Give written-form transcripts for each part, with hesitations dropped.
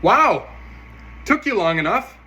Wow! Took you long enough.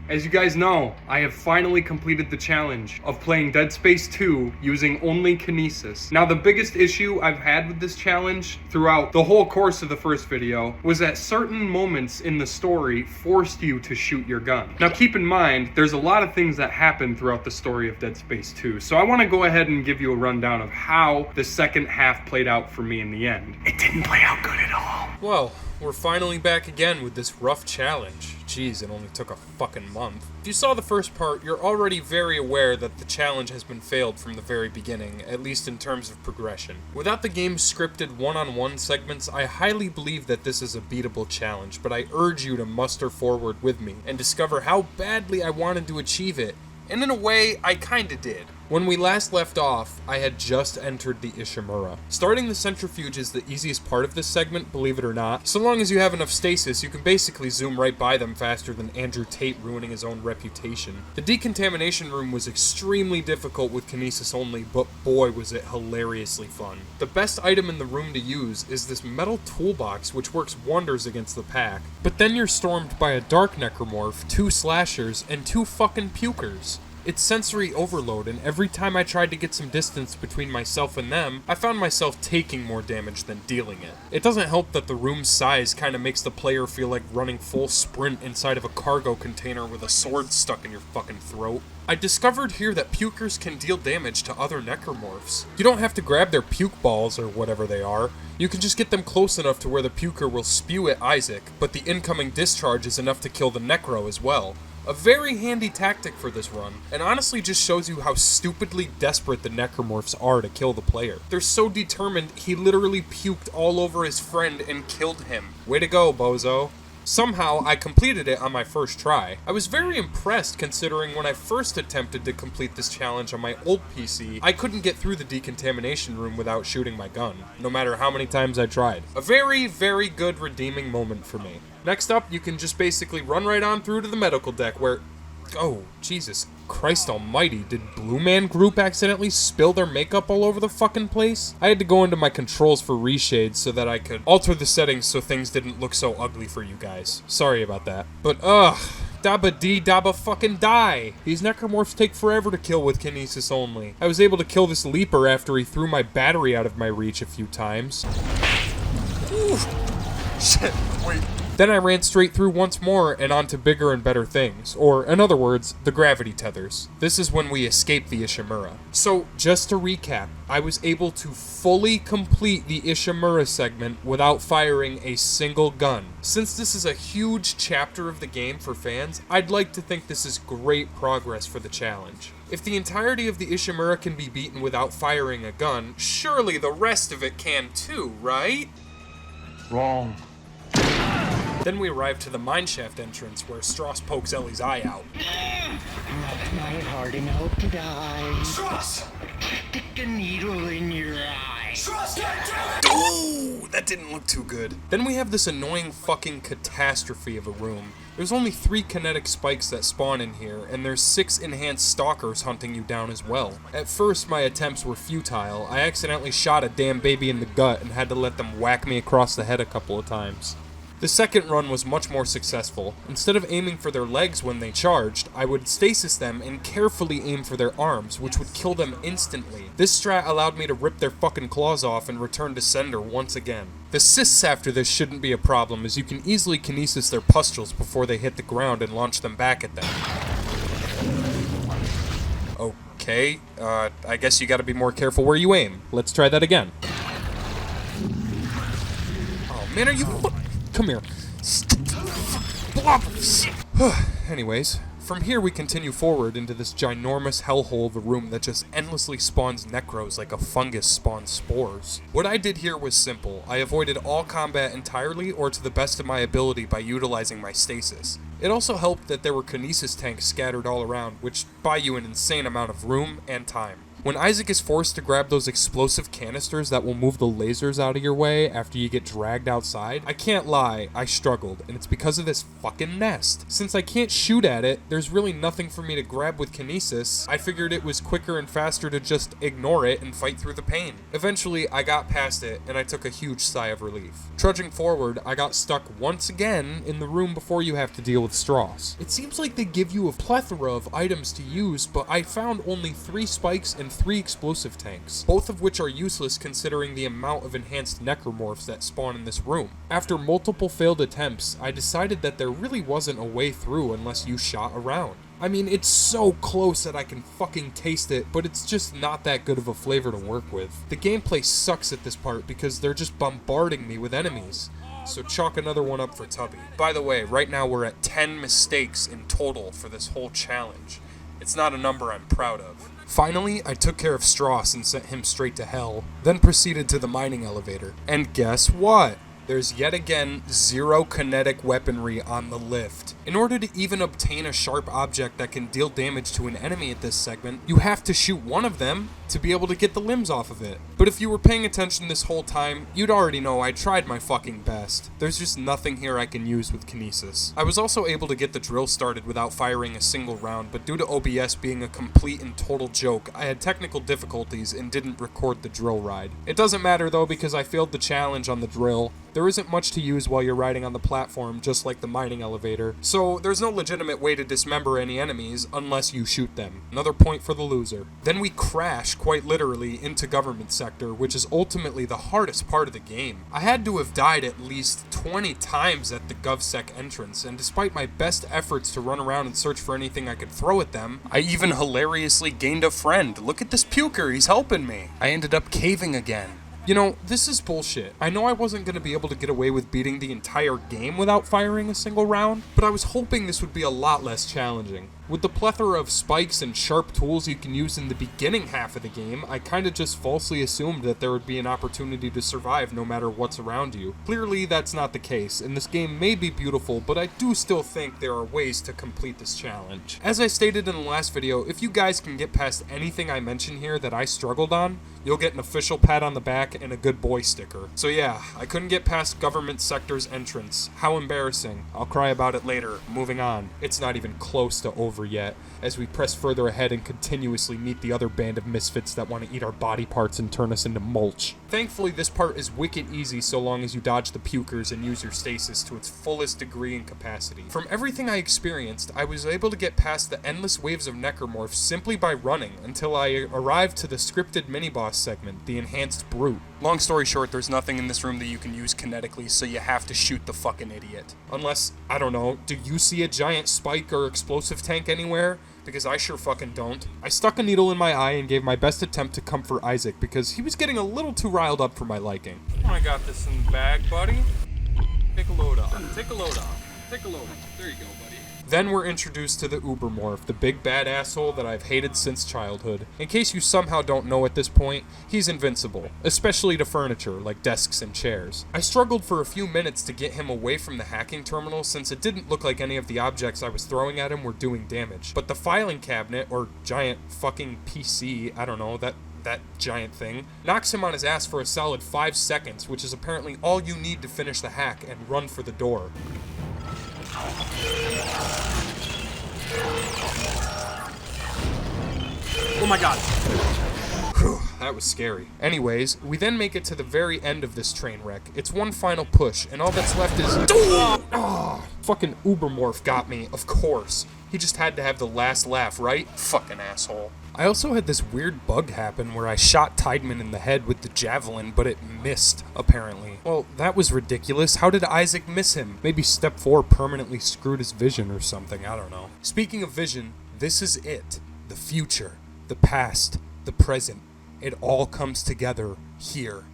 As you guys know, I have finally completed the challenge of playing Dead Space 2 using only Kinesis. Now, the biggest issue I've had with this challenge throughout the whole course of the first video was that certain moments in the story forced you to shoot your gun. Now, keep in mind, there's a lot of things that happen throughout the story of Dead Space 2, so I want to go ahead and give you a rundown of how the second half played out for me in the end. It didn't play out good at all. Well, we're finally back again with this rough challenge. Jeez, it only took a fucking month. If you saw the first part, you're already very aware that the challenge has been failed from the very beginning, at least in terms of progression. Without the game's scripted one-on-one segments, I highly believe that this is a beatable challenge, but I urge you to muster forward with me and discover how badly I wanted to achieve it. And in a way, I kinda did. When we last left off, I had just entered the Ishimura. Starting the centrifuge is the easiest part of this segment, believe it or not. So long as you have enough stasis, you can basically zoom right by them faster than Andrew Tate ruining his own reputation. The decontamination room was extremely difficult with Kinesis only, but boy was it hilariously fun. The best item in the room to use is this metal toolbox, which works wonders against the pack. But then you're stormed by a dark necromorph, 2 slashers, and 2 fucking pukers. It's sensory overload, and every time I tried to get some distance between myself and them, I found myself taking more damage than dealing it. It doesn't help that the room's size kinda makes the player feel like running full sprint inside of a cargo container with a sword stuck in your fucking throat. I discovered here that pukers can deal damage to other necromorphs. You don't have to grab their puke balls or whatever they are. You can just get them close enough to where the puker will spew at Isaac, but the incoming discharge is enough to kill the necro as well. A very handy tactic for this run, and honestly just shows you how stupidly desperate the necromorphs are to kill the player. They're so determined, he literally puked all over his friend and killed him. Way to go, bozo. Somehow, I completed it on my first try. I was very impressed considering when I first attempted to complete this challenge on my old PC, I couldn't get through the decontamination room without shooting my gun, no matter how many times I tried. A very, very good redeeming moment for me. Next up, you can just basically run right on through to the medical deck where... Oh, Jesus Christ almighty, did Blue Man Group accidentally spill their makeup all over the fucking place? I had to go into my controls for reshades so that I could alter the settings so things didn't look so ugly for you guys. Sorry about that. But Dabba dee dabba fucking die! These necromorphs take forever to kill with Kinesis only. I was able to kill this leaper after he threw my battery out of my reach a few times. Ooh. Shit, wait. Then I ran straight through once more and on to bigger and better things, or in other words, the gravity tethers. This is when we escape the Ishimura. So, just to recap, I was able to fully complete the Ishimura segment without firing a single gun. Since this is a huge chapter of the game for fans, I'd like to think this is great progress for the challenge. If the entirety of the Ishimura can be beaten without firing a gun, surely the rest of it can too, right? Wrong. Then we arrive to the mineshaft entrance where Strauss pokes Ellie's eye out. Not my heart and hope to die. Strauss! Stick a needle in your eye. Strauss, damn it! Oh, that didn't look too good. Then we have this annoying fucking catastrophe of a room. There's only 3 kinetic spikes that spawn in here, and there's 6 enhanced stalkers hunting you down as well. At first, my attempts were futile. I accidentally shot a damn baby in the gut and had to let them whack me across the head a couple of times. The second run was much more successful. Instead of aiming for their legs when they charged, I would stasis them and carefully aim for their arms, which would kill them instantly. This strat allowed me to rip their fucking claws off and return to sender once again. The cysts after this shouldn't be a problem, as you can easily kinesis their pustules before they hit the ground and launch them back at them. Okay, I guess you gotta be more careful where you aim. Let's try that again. Oh man, are you Come here. Anyways, from here we continue forward into this ginormous hellhole of a room that just endlessly spawns necros like a fungus spawns spores. What I did here was simple. I avoided all combat entirely or to the best of my ability by utilizing my stasis. It also helped that there were Kinesis tanks scattered all around, which buy you an insane amount of room and time. When Isaac is forced to grab those explosive canisters that will move the lasers out of your way after you get dragged outside, I can't lie, I struggled, and it's because of this fucking nest. Since I can't shoot at it, there's really nothing for me to grab with Kinesis. I figured it was quicker and faster to just ignore it and fight through the pain. Eventually, I got past it, and I took a huge sigh of relief. Trudging forward, I got stuck once again in the room before you have to deal with straws. It seems like they give you a plethora of items to use, but I found only 3 spikes and 3 explosive tanks, both of which are useless considering the amount of enhanced necromorphs that spawn in this room. After multiple failed attempts, I decided that there really wasn't a way through unless you shot around. I mean, it's so close that I can fucking taste it, but it's just not that good of a flavor to work with. The gameplay sucks at this part because they're just bombarding me with enemies. So chalk another one up for Tubby. By the way, right now we're at 10 mistakes in total for this whole challenge. It's not a number I'm proud of. Finally, I took care of Strauss and sent him straight to hell, then proceeded to the mining elevator. And guess what? There's yet again 0 kinetic weaponry on the lift. In order to even obtain a sharp object that can deal damage to an enemy at this segment, you have to shoot one of them to be able to get the limbs off of it. But if you were paying attention this whole time, you'd already know I tried my fucking best. There's just nothing here I can use with Kinesis. I was also able to get the drill started without firing a single round, but due to OBS being a complete and total joke, I had technical difficulties and didn't record the drill ride. It doesn't matter though because I failed the challenge on the drill. There isn't much to use while you're riding on the platform, just like the mining elevator, so there's no legitimate way to dismember any enemies unless you shoot them. Another point for the loser. Then we crash, quite literally, into government sector, which is ultimately the hardest part of the game. I had to have died at least 20 times at the GovSec entrance, and despite my best efforts to run around and search for anything I could throw at them, I even hilariously gained a friend. Look at this puker, he's helping me. I ended up caving again. You know, this is bullshit. I know I wasn't going to be able to get away with beating the entire game without firing a single round, but I was hoping this would be a lot less challenging. With the plethora of spikes and sharp tools you can use in the beginning half of the game, I kinda just falsely assumed that there would be an opportunity to survive no matter what's around you. Clearly, that's not the case, and this game may be beautiful, but I do still think there are ways to complete this challenge. As I stated in the last video, if you guys can get past anything I mention here that I struggled on, you'll get an official pat on the back and a good boy sticker. So yeah, I couldn't get past government sector's entrance. How embarrassing. I'll cry about it later. Moving on. It's not even close to over yet, as we press further ahead and continuously meet the other band of misfits that want to eat our body parts and turn us into mulch. Thankfully, this part is wicked easy so long as you dodge the pukers and use your stasis to its fullest degree and capacity. From everything I experienced, I was able to get past the endless waves of necromorphs simply by running until I arrived to the scripted mini-boss segment, the Enhanced Brute. Long story short, there's nothing in this room that you can use kinetically, so you have to shoot the fucking idiot. Unless, I don't know, do you see a giant spike or explosive tank anywhere? Because I sure fucking don't. I stuck a needle in my eye and gave my best attempt to comfort Isaac because he was getting a little too riled up for my liking. I got this in the bag, buddy. Take a load off. Take a load off. Take a load off. There you go, buddy. Then we're introduced to the Ubermorph, the big bad asshole that I've hated since childhood. In case you somehow don't know at this point, he's invincible, especially to furniture like desks and chairs. I struggled for a few minutes to get him away from the hacking terminal since it didn't look like any of the objects I was throwing at him were doing damage. But the filing cabinet, or giant fucking PC, I don't know, that giant thing, knocks him on his ass for a solid 5 seconds, which is apparently all you need to finish the hack and run for the door. Oh my god. Whew, that was scary. Anyways, we then make it to the very end of this train wreck. It's one final push, and all that's left is... Oh, fucking Ubermorph got me, of course. He just had to have the last laugh, right? Fucking asshole. I also had this weird bug happen where I shot Tideman in the head with the javelin, but it missed, apparently. Well, that was ridiculous. How did Isaac miss him? Maybe Step 4 permanently screwed his vision or something, I don't know. Speaking of vision, this is it. The future, the past, the present. It all comes together here,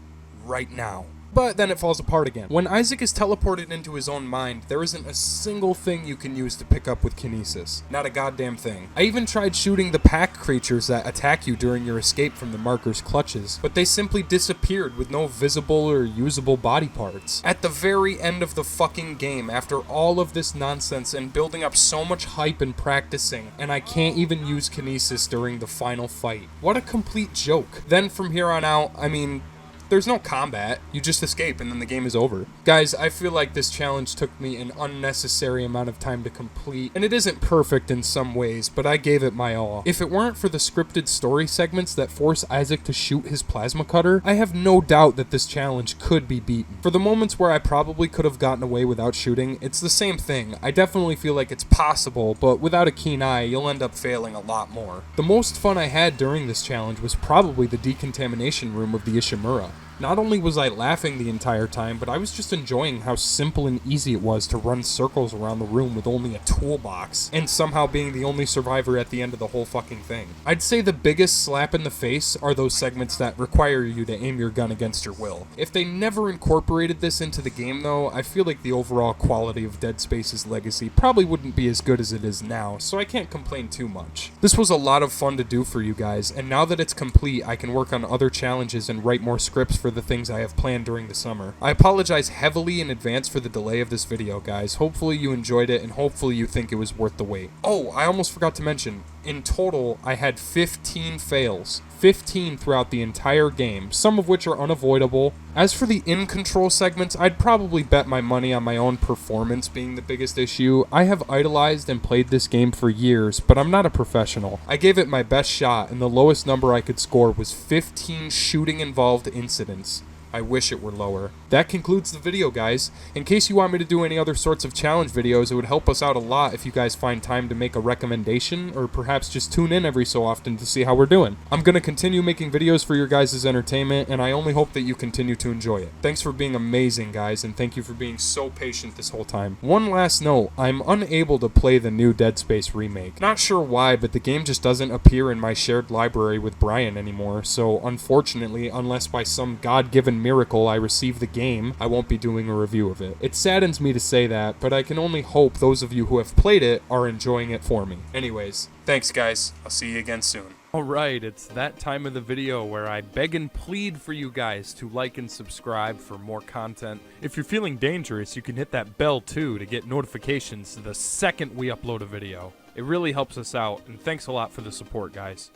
right now. but then it falls apart again. When Isaac is teleported into his own mind, there isn't a single thing you can use to pick up with Kinesis. Not a goddamn thing. I even tried shooting the pack creatures that attack you during your escape from the marker's clutches, but they simply disappeared with no visible or usable body parts. At the very end of the fucking game, after all of this nonsense and building up so much hype and practicing, and I can't even use Kinesis during the final fight. What a complete joke. Then from here on out, I mean, there's no combat, you just escape and then the game is over. Guys, I feel like this challenge took me an unnecessary amount of time to complete, and it isn't perfect in some ways, but I gave it my all. If it weren't for the scripted story segments that force Isaac to shoot his plasma cutter, I have no doubt that this challenge could be beaten. For the moments where I probably could have gotten away without shooting, it's the same thing. I definitely feel like it's possible, but without a keen eye, you'll end up failing a lot more. The most fun I had during this challenge was probably the decontamination room of the Ishimura. Not only was I laughing the entire time, but I was just enjoying how simple and easy it was to run circles around the room with only a toolbox, and somehow being the only survivor at the end of the whole fucking thing. I'd say the biggest slap in the face are those segments that require you to aim your gun against your will. If they never incorporated this into the game though, I feel like the overall quality of Dead Space's legacy probably wouldn't be as good as it is now, so I can't complain too much. This was a lot of fun to do for you guys, and now that it's complete, I can work on other challenges and write more scripts for the things I have planned during the summer. I apologize heavily in advance for the delay of this video, guys. Hopefully you enjoyed it, and hopefully you think it was worth the wait. Oh, I almost forgot to mention, in total, I had 15 fails. 15 throughout the entire game, some of which are unavoidable. As for the in-control segments, I'd probably bet my money on my own performance being the biggest issue. I have idolized and played this game for years, but I'm not a professional. I gave it my best shot, and the lowest number I could score was 15 shooting-involved incidents. I wish it were lower. That concludes the video, guys. In case you want me to do any other sorts of challenge videos, it would help us out a lot if you guys find time to make a recommendation, or perhaps just tune in every so often to see how we're doing. I'm going to continue making videos for your guys' entertainment, and I only hope that you continue to enjoy it. Thanks for being amazing, guys, and thank you for being so patient this whole time. One last note, I'm unable to play the new Dead Space remake. Not sure why, but the game just doesn't appear in my shared library with Brian anymore, so unfortunately, unless by some God-given miracle I receive the game, I won't be doing a review of it. It saddens me to say that, but I can only hope those of you who have played it are enjoying it for me. Anyways, thanks guys. I'll see you again soon. Alright, it's that time of the video where I beg and plead for you guys to like and subscribe for more content. If you're feeling dangerous, you can hit that bell too to get notifications the second we upload a video. It really helps us out, and thanks a lot for the support, guys.